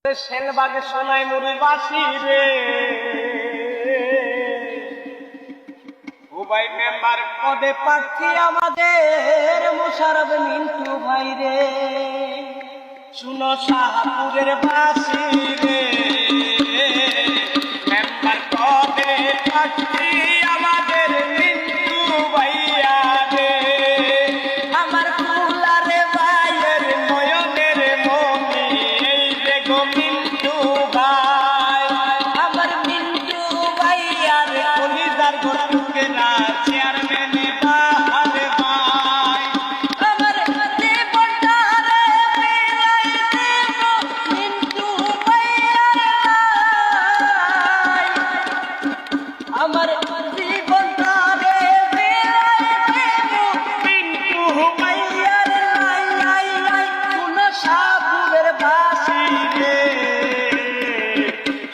সেনবাগে সোনাই মুড়ি বাসি রে উবাই মেম্বার পদে প্রার্থী আমাদের মোশাররফ মিন্টু ভাই রে। শুনো শাহপুরের বাসি রে মেম্বার পদে প্রার্থী আমাদের মিন্টু ভাইয়া রে। আমার ফুলারে ভাইয়ের নয়নের মনি এই যে গো মিন্টু ভাই। আমার মিন্টু ভাইয়ার কলিজার গোটুকেরা চেয়ারম্যান বাহারে ভাই। আমার জীবনটা রে মিলাই দেব মিন্টু ভাইয়ার লাই। আমার জীবনটা রে মিলাই দেব মিন্টু ভাইয়ার লাই। কোন শাহপুরের বাসি রে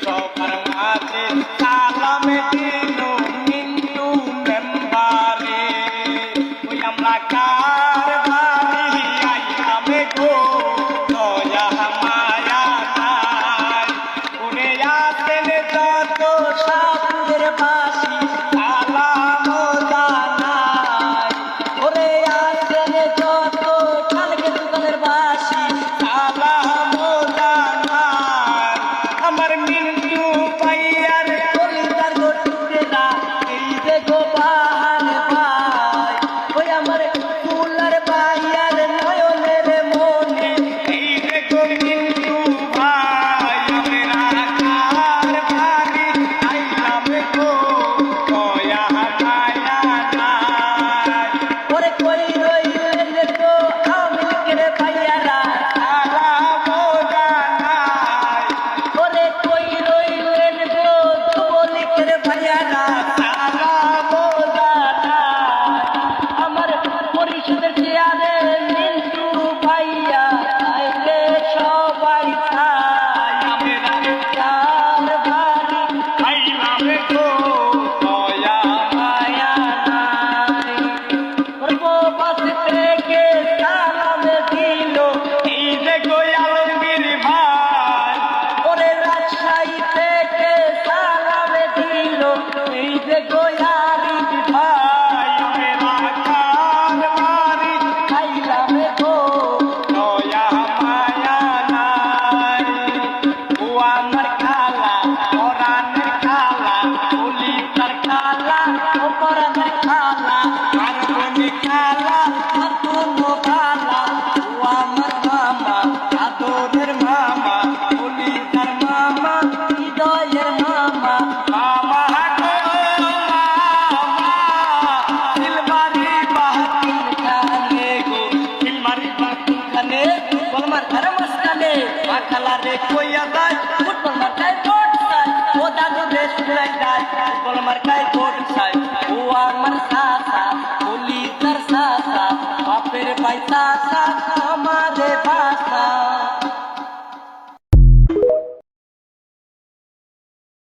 সবার মাঝে সালামে দিল মিন্টু মেম্বারে। ওই আমরা কার বাড়ি আইলামে গো দয়া মায়া নাই। উড়ে আসেন যত শাহপুরের বাসি সালাম জানাই। ওরে আসেন যত কালকে দোকানের বাসি সালাম জানাই। আমার মিন্টু ভাইয়ার কলিজার গোটুকেরা এই যে গো বাহার ভাই। ওই আমার ফুলার ভাইয়ার নয়নের মনে এই যে গো মিন্টু ভাই। আমরা কার বাড়ি আইলাম গো দয়া মায়া নাই। ওরে কই রইলেন গো আমিকের ভাইয়ারা সালাম জানাই। ওরে কই রইলেন গো যুবলীগের ভাইয়ারা সালাম জানাই। আমার পরিষদের চেয়ারে মিন্টু ভাইয়া আইলে সবাই খাই। আমরা কার বাড়ি আইলাম গো দয়া মায়া নাই। পূর্ববাস থেকে সালাম দিল এই যে গো আলমগীর ভাই। ওরে রাজশাহী থেকে সালাম দিল এই যে গো আরিফ ভাই। আমরা কার বাড়ি আইলাম গো দয়া মায়া নাই। ও আমার খালা পরাণের খালা কলিজার খালা অপরাধের খালা আর বনি খালা আর কোনো খালা। ও আমার মামা আদরের মামা কলিজার মামা হৃদয়ের মামা। মামা গো মামা সিলবারি বাহাতিন খানে গো সিলবারি বাহাতিন খানে বলমার ঘর মস্তানে মাখালা রে কইয়া যায় ফুটবল মাঠায় ভোট চাই। ও দাদু দেশ ঘুরাই যায় ফুটবল মার্কায় ভোট চাই। ও আমার চাচা কলিজার চাচা বাপের ভাই চাচা আমারে বাসা।